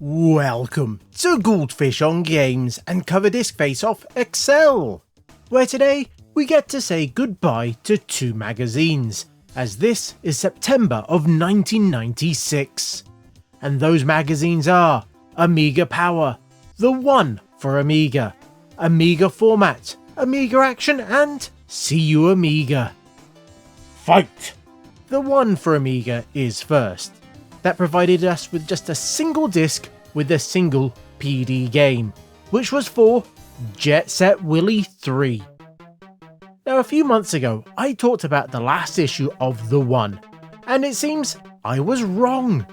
Welcome to Goldfish on Games and Cover Disc Face Off Excel, where today we get to say goodbye to two magazines, as this is September of 1996. And those magazines are Amiga Power, the One For Amiga, Amiga Format, Amiga Action and See You Amiga. Fight! The One For Amiga is first. That provided us with just a single disc with a single PD game, which was for Jet Set Willy 3. Now a few months ago I talked about the last issue of The One, and it seems I was wrong,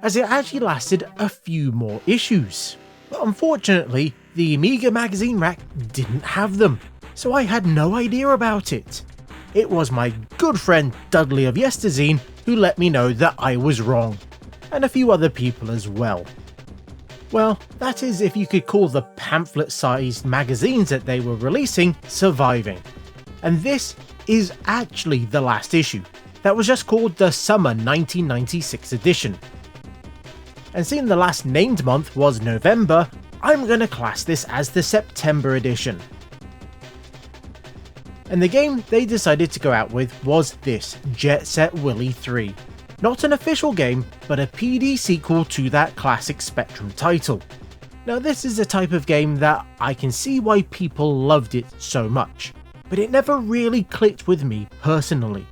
as it actually lasted a few more issues. But unfortunately the Amiga magazine rack didn't have them, so I had no idea about it. It was my good friend Dudley of Yesterzine who let me know that I was wrong, and a few other people as well. Well, that is if you could call the pamphlet-sized magazines that they were releasing surviving. And this is actually the last issue, that was just called the Summer 1996 edition. And seeing the last named month was November, I'm going to class this as the September edition. And the game they decided to go out with was this Jet Set Willy 3. Not an official game, but a PD sequel to that classic Spectrum title. Now this is a type of game that I can see why people loved it so much, but it never really clicked with me personally.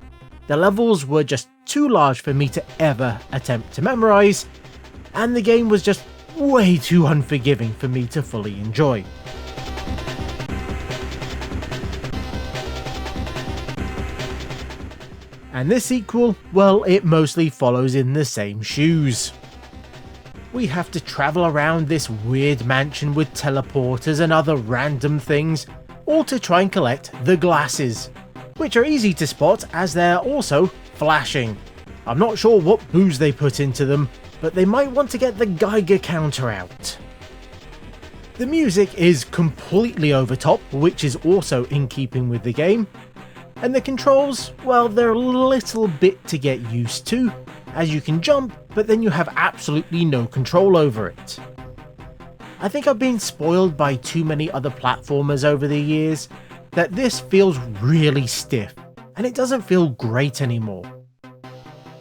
The levels were just too large for me to ever attempt to memorize, and the game was just way too unforgiving for me to fully enjoy. And this sequel, well, it mostly follows in the same shoes. We have to travel around this weird mansion with teleporters and other random things, all to try and collect the glasses, which are easy to spot as they're also flashing. I'm not sure what booze they put into them, but they might want to get the Geiger counter out. The music is completely over top, which is also in keeping with the game. And the controls, well, they're a little bit to get used to, as you can jump, but then you have absolutely no control over it. I think I've been spoiled by too many other platformers over the years, that this feels really stiff, and it doesn't feel great anymore.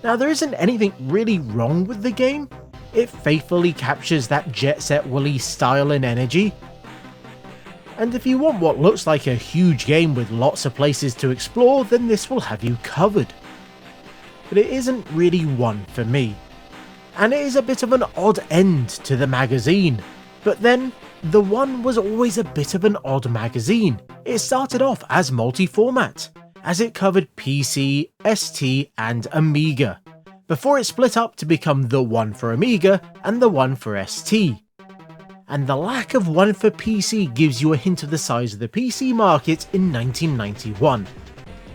Now there isn't anything really wrong with the game, it faithfully captures that Jet Set Willy style and energy. And if you want what looks like a huge game with lots of places to explore, then this will have you covered. But it isn't really one for me. And it is a bit of an odd end to the magazine. But then, The One was always a bit of an odd magazine. It started off as multi-format, as it covered PC, ST and Amiga, before it split up to become the One for Amiga and the One for ST. And the lack of One for PC gives you a hint of the size of the PC market in 1991.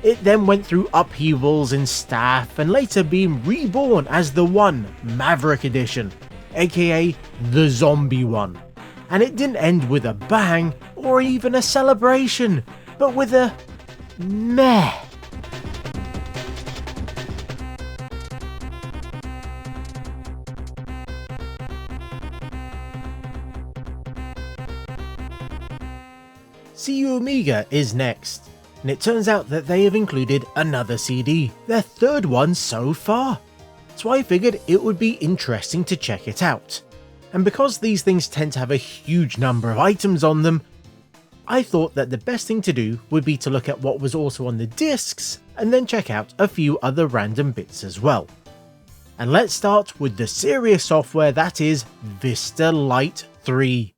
It then went through upheavals in staff and later being reborn as the One Maverick Edition, aka the Zombie One. And it didn't end with a bang or even a celebration, but with a meh. See You Amiga is next, and it turns out that they have included another CD, their third one so far. So I figured it would be interesting to check it out. And because these things tend to have a huge number of items on them, I thought that the best thing to do would be to look at what was also on the discs and then check out a few other random bits as well. And let's start with the serious software that is Vista Lite 3.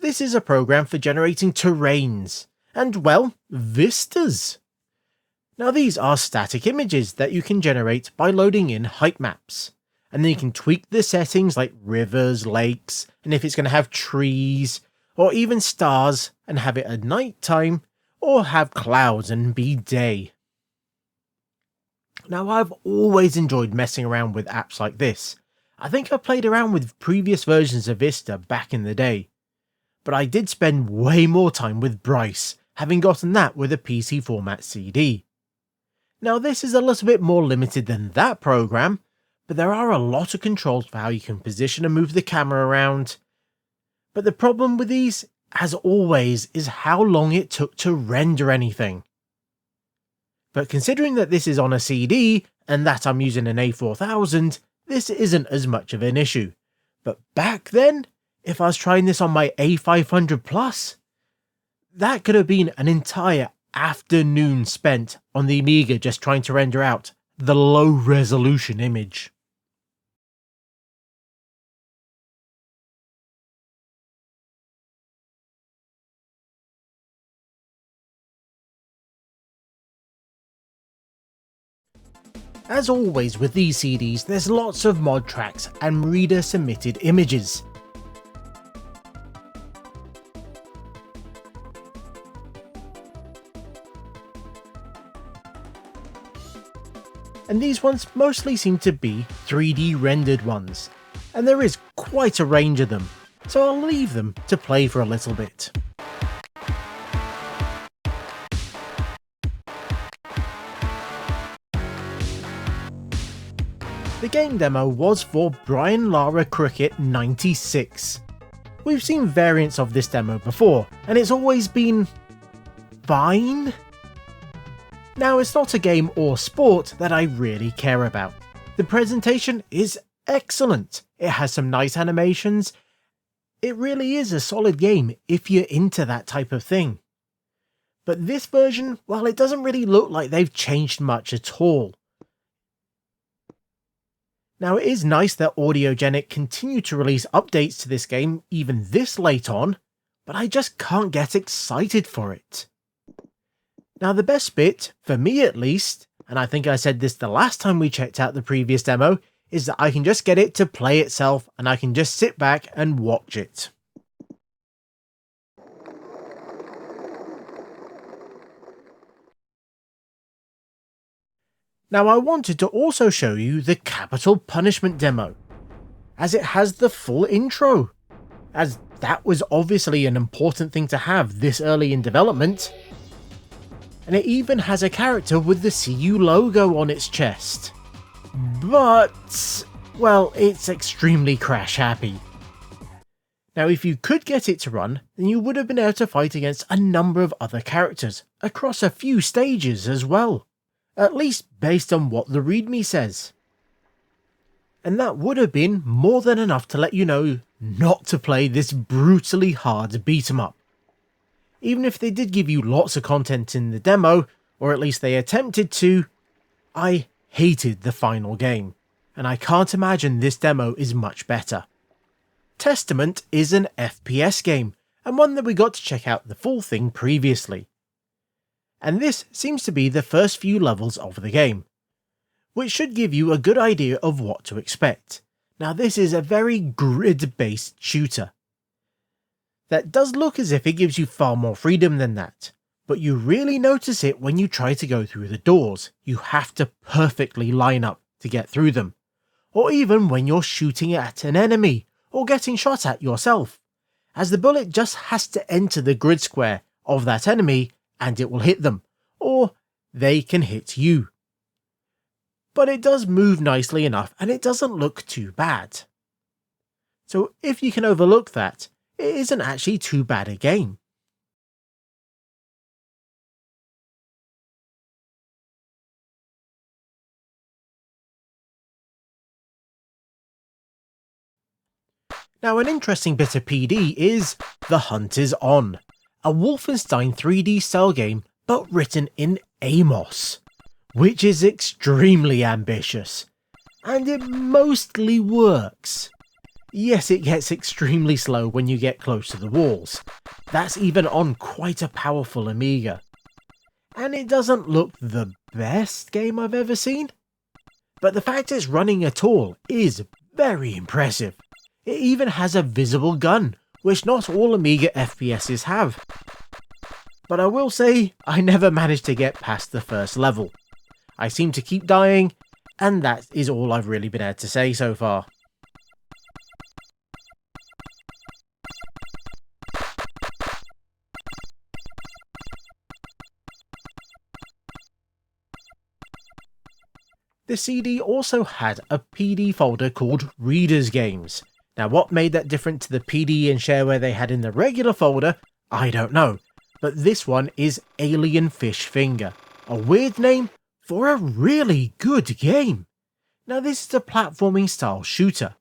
This is a program for generating terrains, and well, vistas. Now these are static images that you can generate by loading in height maps, and then you can tweak the settings like rivers, lakes, and if it's going to have trees, or even stars and have it at night time, or have clouds and be day. Now I've always enjoyed messing around with apps like this. I think I played around with previous versions of Vista back in the day. But I did spend way more time with Bryce, having gotten that with a PC format CD. Now this is a little bit more limited than that program, but there are a lot of controls for how you can position and move the camera around. But the problem with these, as always, is how long it took to render anything. But considering that this is on a CD, and that I'm using an A4000, this isn't as much of an issue. But back then, if I was trying this on my A500 Plus, that could have been an entire afternoon spent on the Amiga just trying to render out the low resolution image. As always with these CDs, there's lots of mod tracks and reader submitted images. And these ones mostly seem to be 3D rendered ones, and there is quite a range of them, so I'll leave them to play for a little bit. The game demo was for Brian Lara Cricket 96. We've seen variants of this demo before, and it's always been fine. Now, it's not a game or sport that I really care about. The presentation is excellent, it has some nice animations, it really is a solid game if you're into that type of thing. But this version, well, it doesn't really look like they've changed much at all. Now, it is nice that Audiogenic continue to release updates to this game even this late on, but I just can't get excited for it. Now, the best bit, for me at least, and I think I said this the last time we checked out the previous demo, is that I can just get it to play itself and I can just sit back and watch it. Now, I wanted to also show you the Capital Punishment demo, as it has the full intro, as that was obviously an important thing to have this early in development, and it even has a character with the CU logo on its chest. But, well, it's extremely crash happy. Now, if you could get it to run, then you would have been able to fight against a number of other characters, across a few stages as well. At least based on what the README says. And that would have been more than enough to let you know not to play this brutally hard beat 'em up. Even if they did give you lots of content in the demo, or at least they attempted to, I hated the final game, and I can't imagine this demo is much better. Testament is an FPS game, and one that we got to check out the full thing previously. And this seems to be the first few levels of the game, which should give you a good idea of what to expect. Now, this is a very grid-based shooter. That does look as if it gives you far more freedom than that, but you really notice it when you try to go through the doors. You have to perfectly line up to get through them, or even when you're shooting at an enemy, or getting shot at yourself, as the bullet just has to enter the grid square of that enemy and it will hit them, or they can hit you. But it does move nicely enough and it doesn't look too bad. So if you can overlook that, it isn't actually too bad a game. Now, an interesting bit of PD is The Hunt Is On, a Wolfenstein 3D style game but written in Amos, which is extremely ambitious, and it mostly works. Yes, it gets extremely slow when you get close to the walls, that's even on quite a powerful Amiga, and it doesn't look the best game I've ever seen, but the fact it's running at all is very impressive. It even has a visible gun, which not all Amiga FPSs have. But I will say, I never managed to get past the first level. I seem to keep dying, and that is all I've really been able to say so far. The CD also had a PD folder called Reader's Games. Now what made that different to the PD and shareware they had in the regular folder, I don't know, but this one is Alien Fish Finger, a weird name for a really good game. Now this is a platforming style shooter,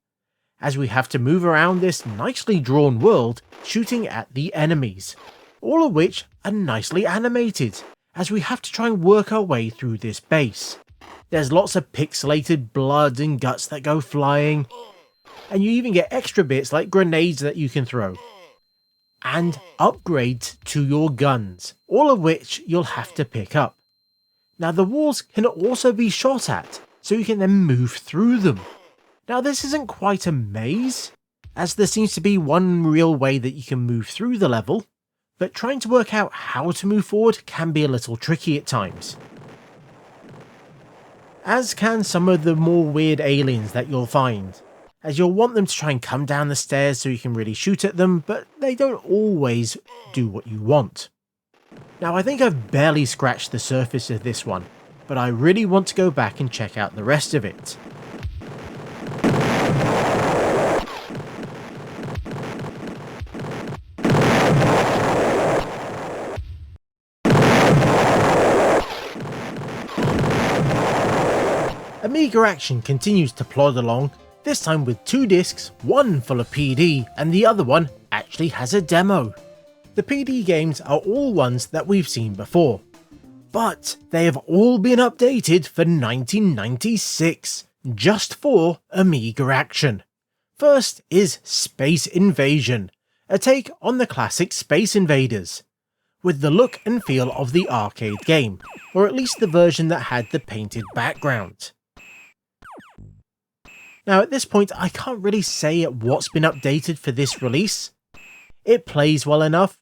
as we have to move around this nicely drawn world shooting at the enemies, all of which are nicely animated, as we have to try and work our way through this base. There's lots of pixelated blood and guts that go flying, and you even get extra bits like grenades that you can throw, and upgrades to your guns, all of which you'll have to pick up. Now the walls can also be shot at, so you can then move through them. Now this isn't quite a maze, as there seems to be one real way that you can move through the level, but trying to work out how to move forward can be a little tricky at times. As can some of the more weird aliens that you'll find, as you'll want them to try and come down the stairs so you can really shoot at them, but they don't always do what you want. Now I think I've barely scratched the surface of this one, but I really want to go back and check out the rest of it. Amiga Action continues to plod along, this time with 2 discs, one full of PD and the other one actually has a demo. The PD games are all ones that we've seen before, but they have all been updated for 1996, just for Amiga Action. First is Space Invasion, a take on the classic Space Invaders, with the look and feel of the arcade game, or at least the version that had the painted background. Now at this point I can't really say what's been updated for this release. It plays well enough,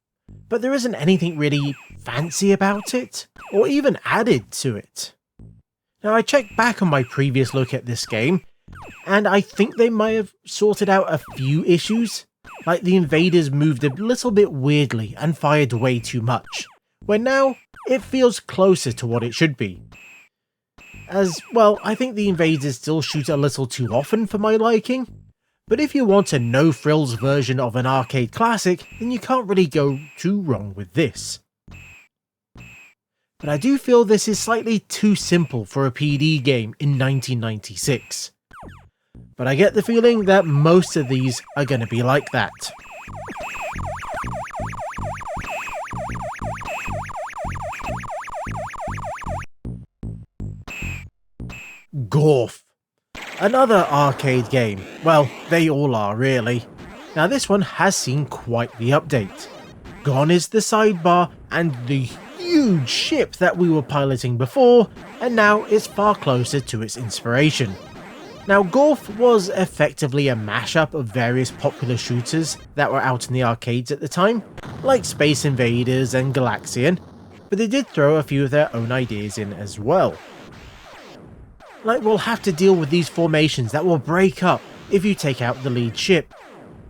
but there isn't anything really fancy about it, or even added to it. Now I checked back on my previous look at this game, and I think they might have sorted out a few issues, like the invaders moved a little bit weirdly and fired way too much, where now it feels closer to what it should be. As well, I think the invaders still shoot a little too often for my liking, but if you want a no-frills version of an arcade classic, then you can't really go too wrong with this. But I do feel this is slightly too simple for a PD game in 1996. But I get the feeling that most of these are going to be like that. Gorf. Another arcade game. Well, they all are really. Now this one has seen quite the update. Gone is the sidebar and the huge ship that we were piloting before, and now it's far closer to its inspiration. Now Gorf was effectively a mashup of various popular shooters that were out in the arcades at the time, like Space Invaders and Galaxian, but they did throw a few of their own ideas in as well. Like we'll have to deal with these formations that will break up if you take out the lead ship.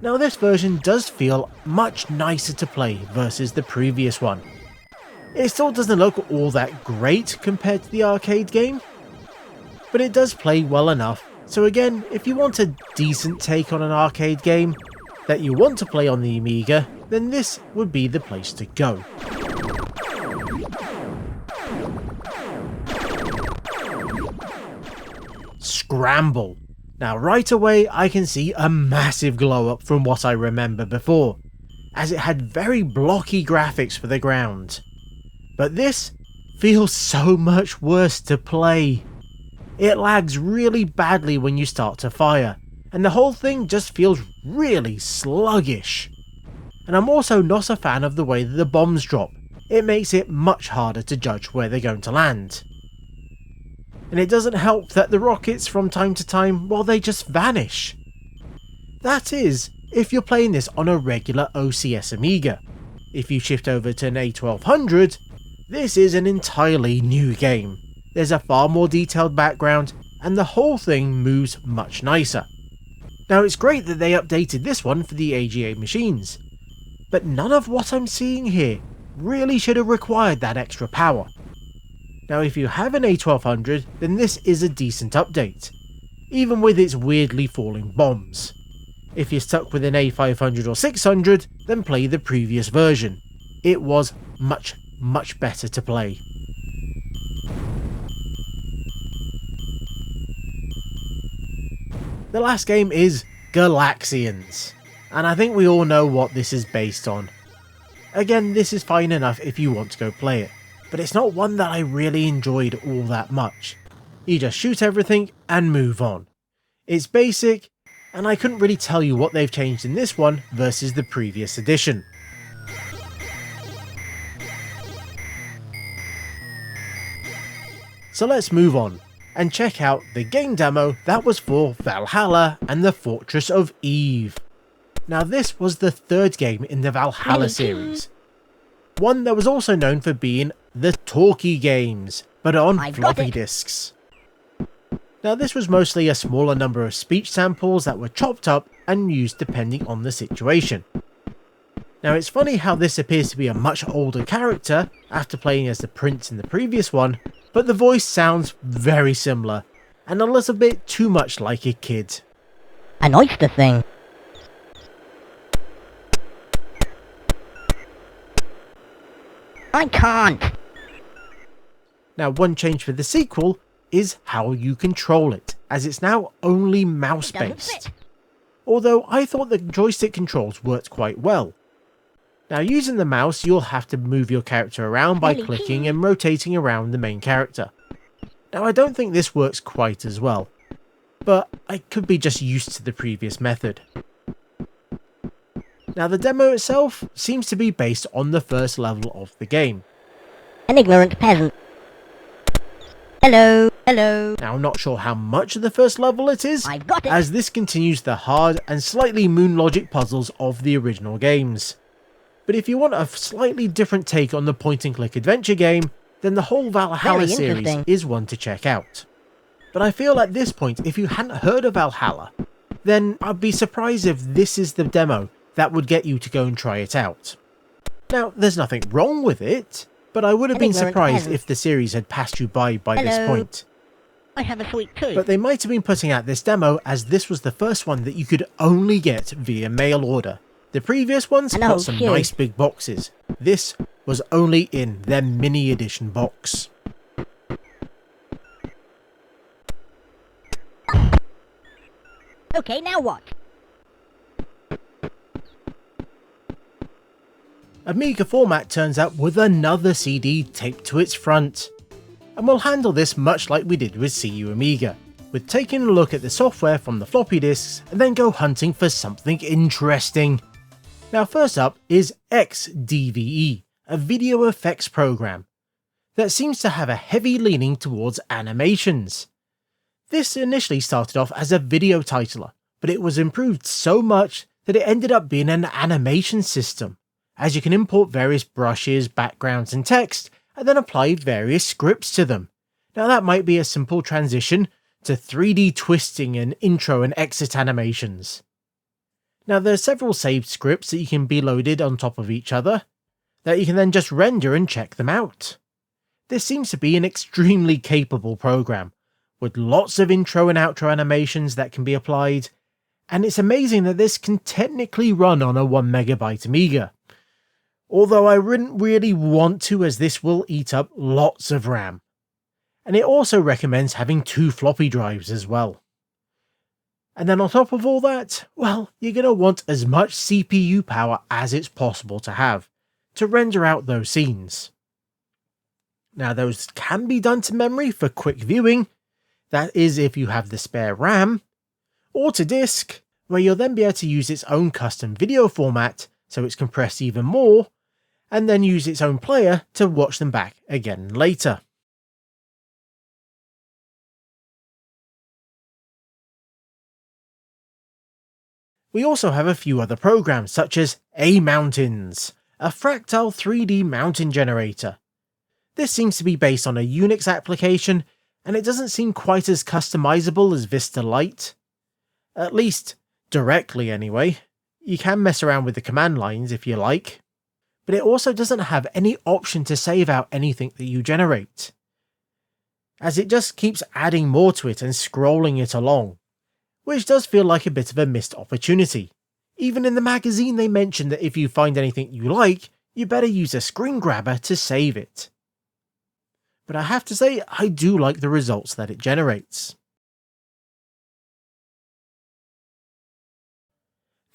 Now this version does feel much nicer to play versus the previous one. It still doesn't look all that great compared to the arcade game, but it does play well enough. So again, if you want a decent take on an arcade game that you want to play on the Amiga, then this would be the place to go. Scramble. Now right away I can see a massive glow up from what I remember before, as it had very blocky graphics for the ground. But this feels so much worse to play. It lags really badly when you start to fire, and the whole thing just feels really sluggish. And I'm also not a fan of the way that the bombs drop. It makes it much harder to judge where they're going to land. And it doesn't help that the rockets from time to time, well, they just vanish. That is, if you're playing this on a regular OCS Amiga. If you shift over to an A1200, this is an entirely new game. There's a far more detailed background, and the whole thing moves much nicer. Now it's great that they updated this one for the AGA machines, but none of what I'm seeing here really should have required that extra power. Now if you have an A1200, then this is a decent update, even with its weirdly falling bombs. If you're stuck with an A500 or 600, then play the previous version. It was much better to play. The last game is Galaxians, and I think we all know what this is based on. Again, this is fine enough if you want to go play it, but it's not one that I really enjoyed all that much. You just shoot everything and move on. It's basic, and I couldn't really tell you what they've changed in this one versus the previous edition. So let's move on and check out the game demo that was for Valhalla and the Fortress of Eve. Now this was the third game in the Valhalla series, one that was also known for being the talkie games, but on floppy disks. Now this was mostly a smaller number of speech samples that were chopped up and used depending on the situation. Now it's funny how this appears to be a much older character after playing as the prince in the previous one, but the voice sounds very similar, and a little bit too much like a kid. An oyster thing. I can't. Now one change for the sequel is how you control it, as it's now only mouse based. Although I thought the joystick controls worked quite well. Now using the mouse, you'll have to move your character around by clicking and rotating around the main character. Now I don't think this works quite as well, but I could be just used to the previous method. Now the demo itself seems to be based on the first level of the game. An ignorant peasant. Hello, hello. Now I'm not sure how much of the first level it is, I've got it. as this continues the hard and slightly moon logic puzzles of the original games. But if you want a slightly different take on the point-and-click adventure game, then the whole Valhalla series is one to check out. But I feel at this point, if you hadn't heard of Valhalla, then I'd be surprised if this is the demo that would get you to go and try it out. Now, there's nothing wrong with it, but I would have been surprised if the series had passed you by this point. I have a sweet tooth. But they might have been putting out this demo as this was the first one that you could only get via mail order. The previous ones got some nice big boxes. This was only in their mini edition box. Okay, now what? Amiga Format turns up with another CD taped to its front. And we'll handle this much like we did with CU Amiga, with taking a look at the software from the floppy disks and then go hunting for something interesting. Now first up is XDVE, a video effects program that seems to have a heavy leaning towards animations. This initially started off as a video titler, but it was improved so much that it ended up being an animation system, as you can import various brushes, backgrounds and text, and then apply various scripts to them. Now that might be a simple transition to 3D twisting and intro and exit animations. Now there are several saved scripts that you can be loaded on top of each other, that you can then just render and check them out. This seems to be an extremely capable program, with lots of intro and outro animations that can be applied, and it's amazing that this can technically run on a 1MB Amiga. Although I wouldn't really want to, as this will eat up lots of RAM. And it also recommends having 2 floppy drives as well. And then on top of all that, well, you're going to want as much CPU power as it's possible to have, to render out those scenes. Now those can be done to memory for quick viewing, that is if you have the spare RAM, or to disk, where you'll then be able to use its own custom video format, so it's compressed even more, and then use its own player to watch them back again later. We also have a few other programs such as A-Mountains, a fractal 3D mountain generator. This seems to be based on a Unix application, and it doesn't seem quite as customizable as Vista Lite. At least, directly anyway. You can mess around with the command lines if you like, but it also doesn't have any option to save out anything that you generate. as it just keeps adding more to it and scrolling it along, which does feel like a bit of a missed opportunity. Even in the magazine they mentioned that if you find anything you like, you better use a screen grabber to save it. But I have to say, I do like the results that it generates.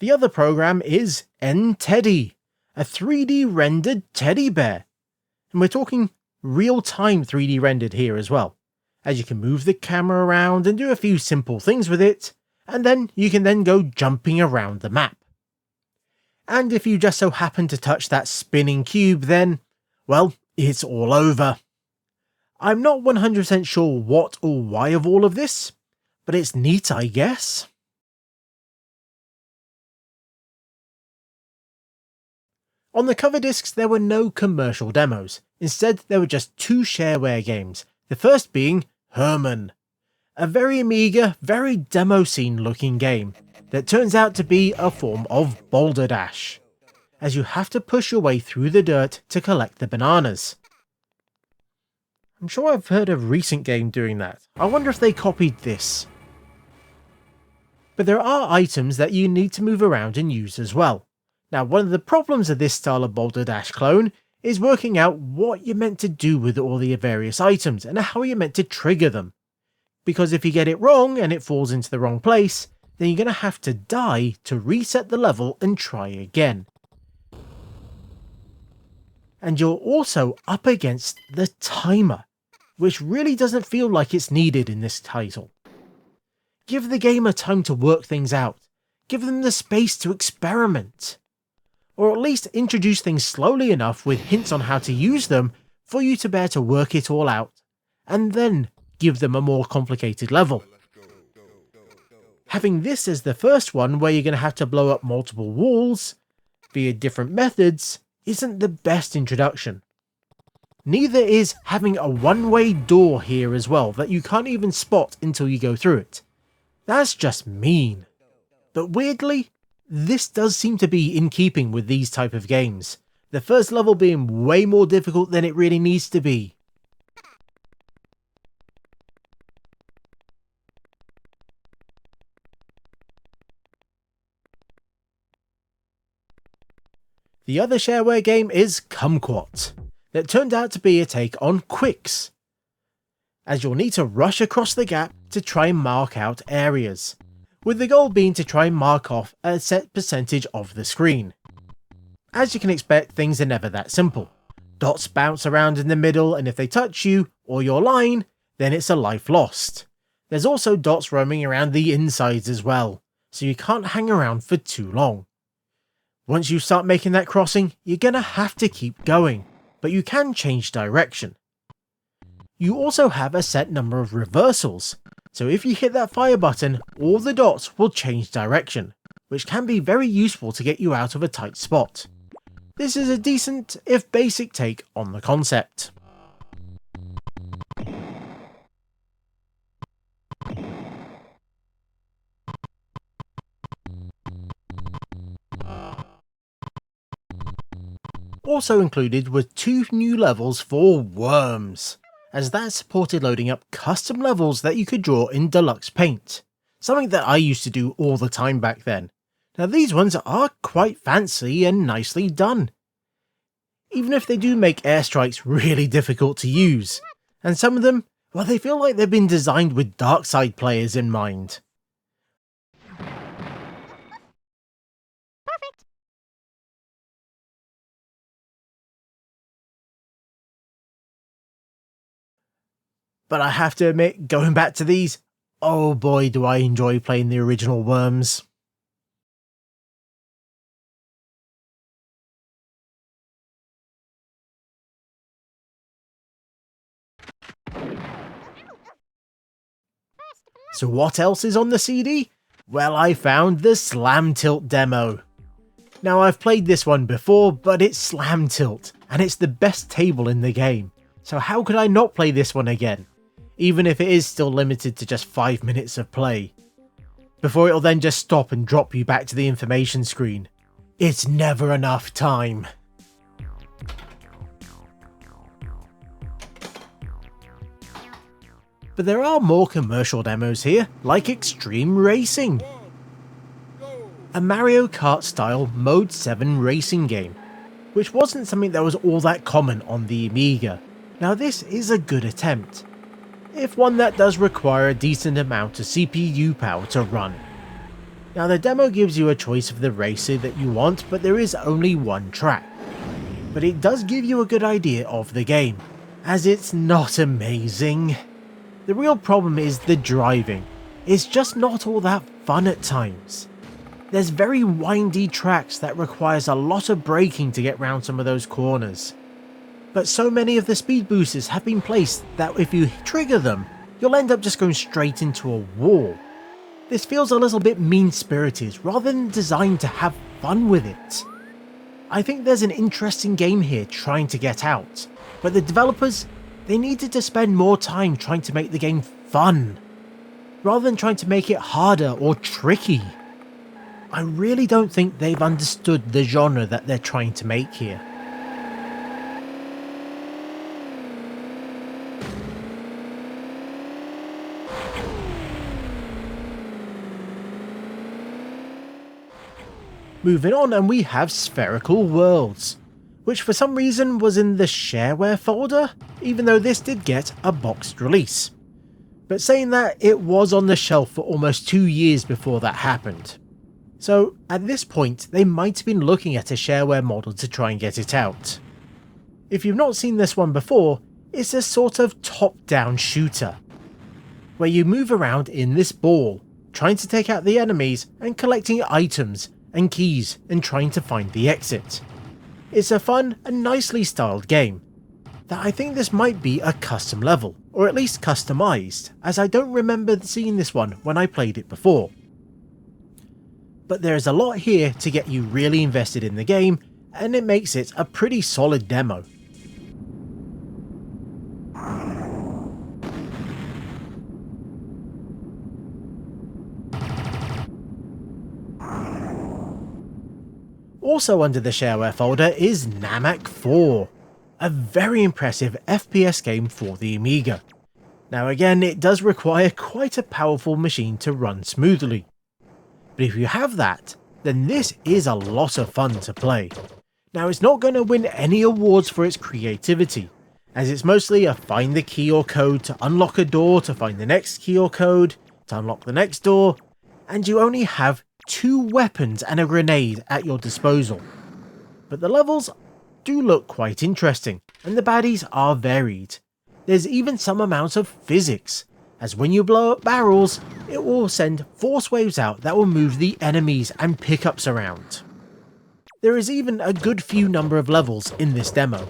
The other program is N-Teddy, a 3D rendered teddy bear. And we're talking real-time 3D rendered here as well, as you can move the camera around and do a few simple things with it, and then you can then go jumping around the map. And if you just so happen to touch that spinning cube, then, well, it's all over. I'm not 100% sure what or why of all of this, but it's neat, I guess. On the cover discs there were no commercial demos, instead there were just two shareware games, the first being Herman, a very Amiga, very demo scene looking game that turns out to be a form of Boulder Dash, as you have to push your way through the dirt to collect the bananas. I'm sure I've heard of a recent game doing that. I wonder if they copied this. But there are items that you need to move around and use as well. Now, one of the problems of this style of Boulder Dash clone is working out what you're meant to do with all the various items and how you're meant to trigger them. Because if you get it wrong and it falls into the wrong place, then you're going to have to die to reset the level and try again. And you're also up against the timer, which really doesn't feel like it's needed in this title. Give the gamer time to work things out, give them the space to experiment. Or at least introduce things slowly enough with hints on how to use them for you to bear to work it all out, and then give them a more complicated level. Having this as the first one where you're going to have to blow up multiple walls via different methods isn't the best introduction. Neither is having a one-way door here as well that you can't even spot until you go through it. That's just mean. But weirdly, this does seem to be in keeping with these type of games, the first level being way more difficult than it really needs to be. The other shareware game is Kumquat, that turned out to be a take on Quicks, as you'll need to rush across the gap to try and mark out areas, with the goal being to try and mark off a set percentage of the screen. As you can expect, things are never that simple. Dots bounce around in the middle, and if they touch you, or your line, then it's a life lost. There's also dots roaming around the insides as well, so you can't hang around for too long. Once you start making that crossing, you're gonna have to keep going, but you can change direction. You also have a set number of reversals, so if you hit that fire button, all the dots will change direction, which can be very useful to get you out of a tight spot. This is a decent, if basic, take on the concept. Also included were 2 new levels for Worms, as that supported loading up custom levels that you could draw in Deluxe Paint, something that I used to do all the time back then. Now these ones are quite fancy and nicely done, even if they do make airstrikes really difficult to use, and some of them, well, they feel like they've been designed with dark side players in mind. But I have to admit, going back to these, oh boy do I enjoy playing the original Worms. So what else is on the CD? Well, I found the Slam Tilt demo. Now I've played this one before, but it's Slam Tilt, and it's the best table in the game. So how could I not play this one again? Even if it is still limited to just 5 minutes of play, before it'll then just stop and drop you back to the information screen. It's never enough time. But there are more commercial demos here, like Extreme Racing, a Mario Kart style Mode 7 racing game, which wasn't something that was all that common on the Amiga. Now this is a good attempt, if one that does require a decent amount of CPU power to run. Now the demo gives you a choice of the racer that you want, but there is only one track. But it does give you a good idea of the game, as it's not amazing. The real problem is the driving. It's just not all that fun at times. There's very windy tracks that requires a lot of braking to get round some of those corners. But so many of the speed boosters have been placed that if you trigger them, you'll end up just going straight into a wall. This feels a little bit mean-spirited rather than designed to have fun with it. I think there's an interesting game here trying to get out, but the developers, they needed to spend more time trying to make the game fun, rather than trying to make it harder or tricky. I really don't think they've understood the genre that they're trying to make here. Moving on, and we have Spherical Worlds, which for some reason was in the shareware folder, even though this did get a boxed release. But saying that, it was on the shelf for almost 2 years before that happened. So at this point, they might have been looking at a shareware model to try and get it out. If you've not seen this one before, it's a sort of top-down shooter, where you move around in this ball, trying to take out the enemies and collecting items and keys and trying to find the exit. It's a fun and nicely styled game that I think this might be a custom level, or at least customized, as I don't remember seeing this one when I played it before. But there's a lot here to get you really invested in the game, and it makes it a pretty solid demo. Also under the shareware folder is Namak 4, a very impressive FPS game for the Amiga. Now again, it does require quite a powerful machine to run smoothly. But if you have that, then this is a lot of fun to play. Now it's not going to win any awards for its creativity, as it's mostly a find the key or code to unlock a door, to find the next key or code, to unlock the next door, and you only have 2 weapons and a grenade at your disposal. But the levels do look quite interesting, and the baddies are varied. There's even some amount of physics, as when you blow up barrels, it will send force waves out that will move the enemies and pickups around. There is even a good few number of levels in this demo.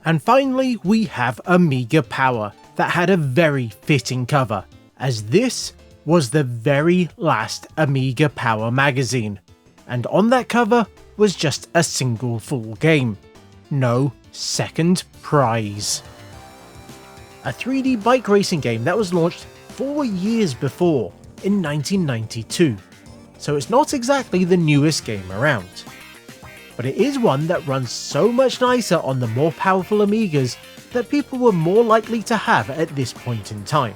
And finally, we have Amiga Power, that had a very fitting cover, as this was the very last Amiga Power magazine, and on that cover was just a single full game. No second prize. A 3D bike racing game that was launched 4 years before, in 1992, so it's not exactly the newest game around. But it is one that runs so much nicer on the more powerful Amigas that people were more likely to have at this point in time.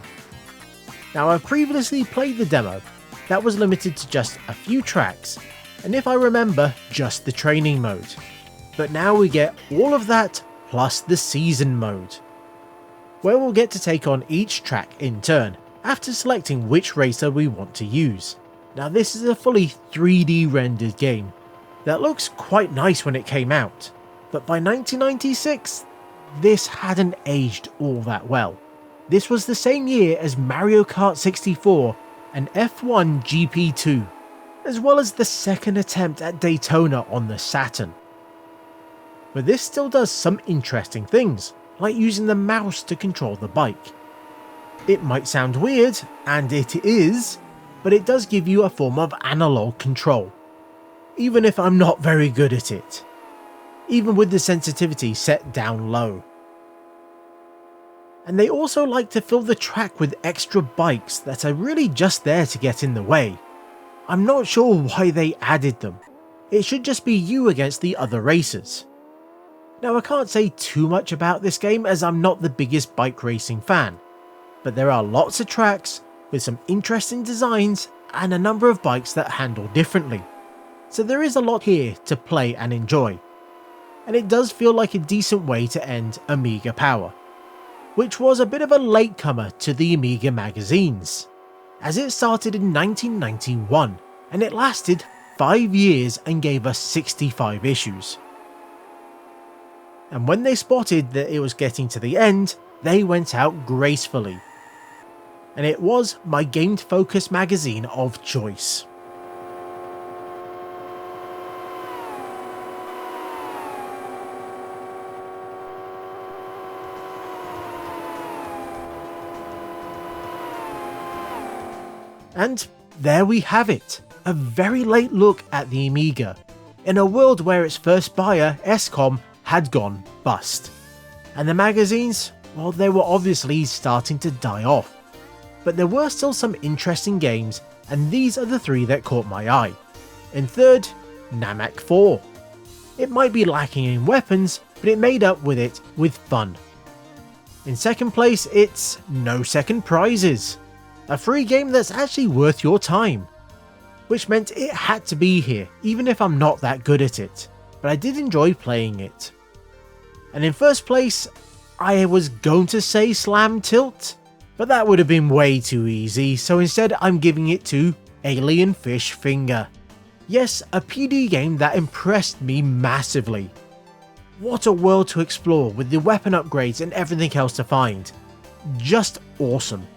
Now I've previously played the demo, that was limited to just a few tracks, and if I remember, just the training mode. But now we get all of that plus the season mode, where we'll get to take on each track in turn, after selecting which racer we want to use. Now this is a fully 3D rendered game, that looks quite nice when it came out, but by 1996, this hadn't aged all that well. This was the same year as Mario Kart 64 and F1 GP2, as well as the second attempt at Daytona on the Saturn. But this still does some interesting things, like using the mouse to control the bike. It might sound weird, and it is, but it does give you a form of analog control, even if I'm not very good at it, even with the sensitivity set down low. And they also like to fill the track with extra bikes that are really just there to get in the way. I'm not sure why they added them. It should just be you against the other racers. Now I can't say too much about this game as I'm not the biggest bike racing fan, but there are lots of tracks with some interesting designs and a number of bikes that handle differently. So there is a lot here to play and enjoy. And it does feel like a decent way to end Amiga Power, which was a bit of a latecomer to the Amiga magazines, as it started in 1991 and it lasted 5 years and gave us 65 issues. And when they spotted that it was getting to the end, they went out gracefully. And it was my game focused magazine of choice. And there we have it, a very late look at the Amiga, in a world where its first buyer, Escom, had gone bust. And the magazines, well, they were obviously starting to die off. But there were still some interesting games, and these are the 3 that caught my eye. In third, Namak 4. It might be lacking in weapons, but it made up with it with fun. In second place, it's No Second Prizes, a free game that's actually worth your time, which meant it had to be here, even if I'm not that good at it, but I did enjoy playing it. And in first place, I was going to say Slam Tilt, but that would have been way too easy, so instead I'm giving it to Alien Fish Finger. Yes, a PD game that impressed me massively. What a world to explore with the weapon upgrades and everything else to find. Just awesome.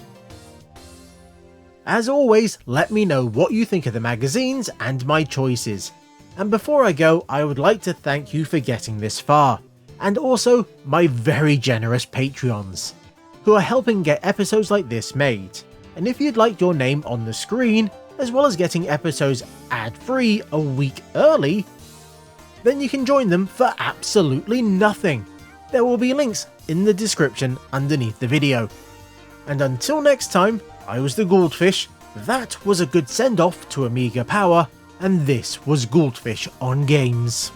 As always, let me know what you think of the magazines and my choices. And before I go, I would like to thank you for getting this far, and also my very generous Patreons, who are helping get episodes like this made. And if you'd like your name on the screen, as well as getting episodes ad-free a week early, then you can join them for absolutely nothing. There will be links in the description underneath the video. And until next time, I was the Goldfish, that was a good send-off to Amiga Power, and this was Goldfish on Games.